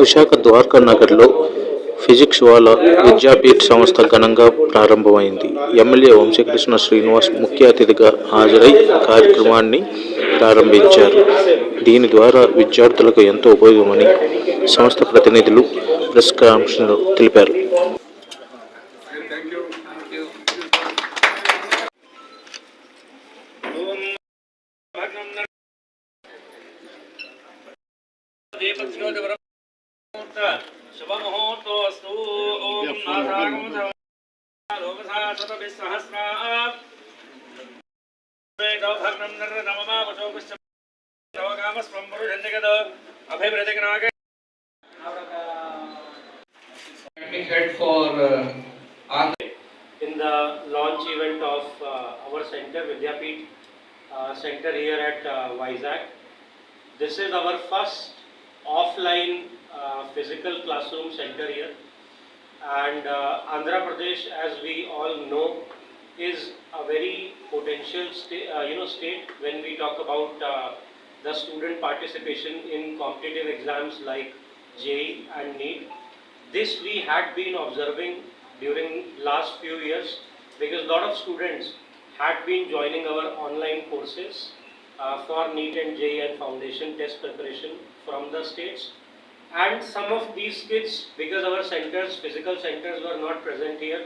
విశాఖ ద్వారకా నగర్లో ఫిజిక్స్ వాళ్ళ విద్యాపీఠ్ సంస్థ ఘనంగా ప్రారంభమైంది. ఎమ్మెల్యే వంశీకృష్ణ శ్రీనివాస్ ముఖ్య అతిథిగా హాజరై కార్యక్రమాన్ని ప్రారంభించారు. దీని ద్వారా విద్యార్థులకు ఎంతో ఉపయోగమని సంస్థ ప్రతినిధులు ప్రెస్ కాన్ఫరెన్స్లో తెలిపారు. శుభముహూర్తోస్తు. ఓం నారాయణం సహస్రాత్ భగ్నం నమమావచోపశ్చమగామస్వంబరుజంజగద అభివృద్ధినాగ head for in the launch event of our center Vidyapeeth center here at Vizag. This is our first offline physical classroom center here, and Andhra Pradesh, as we all know, is a very potential state when we talk about the student participation in competitive exams like JEE and NEET. This we had been observing during last few years, because a lot of students had been joining our online courses for NEET and JEE and foundation test preparation from the states. And some of these kids, because our centers, physical centers were not present here,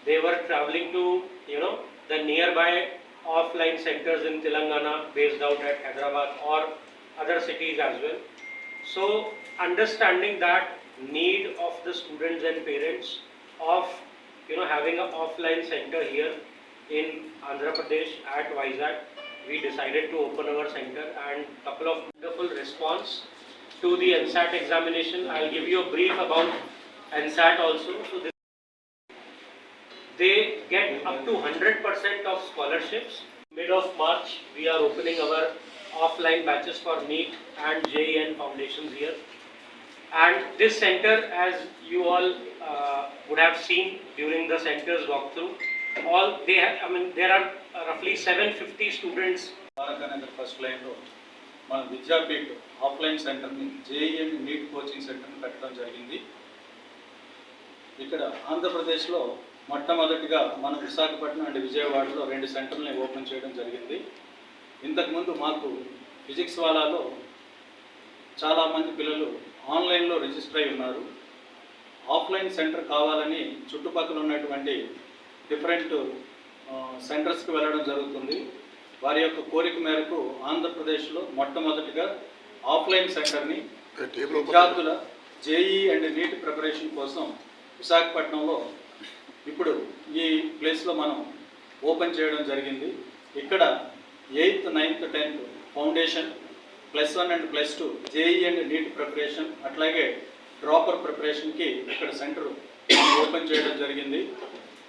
they were traveling to the nearby offline centers in Telangana, based out at Hyderabad or other cities as well. So understanding that need of the students and parents of having an offline center here in Andhra Pradesh at Vizag, we decided to open our center, and couple of wonderful response to the NSAT examination. I'll give you a brief about NSAT also. So they get up to 100% of scholarships. Mid of March, we are opening our offline batches for NEET and JEE and foundations here. And this center, as you all would have seen during the center's walkthrough, there are roughly 750 students. First లైన్లో మన Vidyapeeth offline సెంటర్ని JEE and NEET coaching సెంటర్ని పెట్టడం జరిగింది. ఇక్కడ ఆంధ్రప్రదేశ్లో మొట్టమొదటిగా మన విశాఖపట్నం అండ్ విజయవాడలో 2 సెంటర్లని ఓపెన్ చేయడం జరిగింది. ఇంతకుముందు మాకు ఫిజిక్స్ వాళ్ళలో చాలామంది పిల్లలు ఆన్లైన్లో రిజిస్టర్ అయి ఉన్నారు. ఆఫ్లైన్ సెంటర్ కావాలని చుట్టుపక్కల ఉన్నటువంటి డిఫరెంట్ సెంటర్స్కి వెళ్ళడం జరుగుతుంది. వారి యొక్క కోరిక మేరకు ఆంధ్రప్రదేశ్లో మొట్టమొదటిగా ఆఫ్లైన్ సెంటర్ని విద్యార్థుల JEE అండ్ NEET ప్రిపరేషన్ కోసం విశాఖపట్నంలో ఇప్పుడు ఈ ప్లేస్లో మనం ఓపెన్ చేయడం జరిగింది. ఇక్కడ 8th, 9th, 10th foundation, +1 and +2 JEE and NEET preparation, అట్లాగే డ్రాపర్ ప్రిపరేషన్కి ఇక్కడ సెంటర్ ఓపెన్ చేయడం జరిగింది.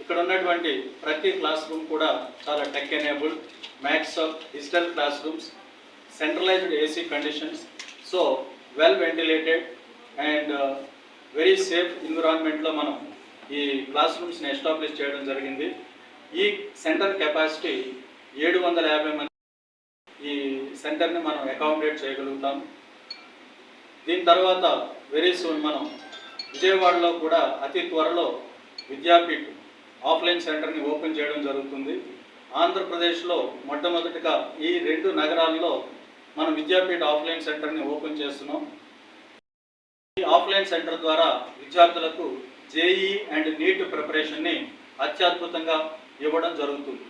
ఇక్కడ ఉన్నటువంటి ప్రతి క్లాస్ రూమ్ కూడా చాలా tech enabled, max of digital class rooms, centralised AC conditions, so well ventilated and very safe ఎన్విరాన్మెంట్లో మనం ఈ క్లాస్ రూమ్స్ని ఎస్టాబ్లిష్ చేయడం జరిగింది. ఈ సెంటర్ కెపాసిటీ 750 మంది ఈ సెంటర్ని మనం అకామిడేట్ చేయగలుగుతాం. దీని తర్వాత వెరీ సూన్ మనం విజయవాడలో కూడా అతి త్వరలో విద్యాపీఠ్ ఆఫ్లైన్ సెంటర్ని ఓపెన్ చేయడం జరుగుతుంది. ఆంధ్రప్రదేశ్లో మొట్టమొదటిగా ఈ 2 నగరాల్లో మనం విద్యాపీఠ్ ఆఫ్లైన్ సెంటర్ని ఓపెన్ చేస్తున్నాం. ఈ ఆఫ్లైన్ సెంటర్ ద్వారా విద్యార్థులకు JEE అండ్ NEET ప్రిపరేషన్ని అత్యద్భుతంగా ఇవ్వడం జరుగుతుంది.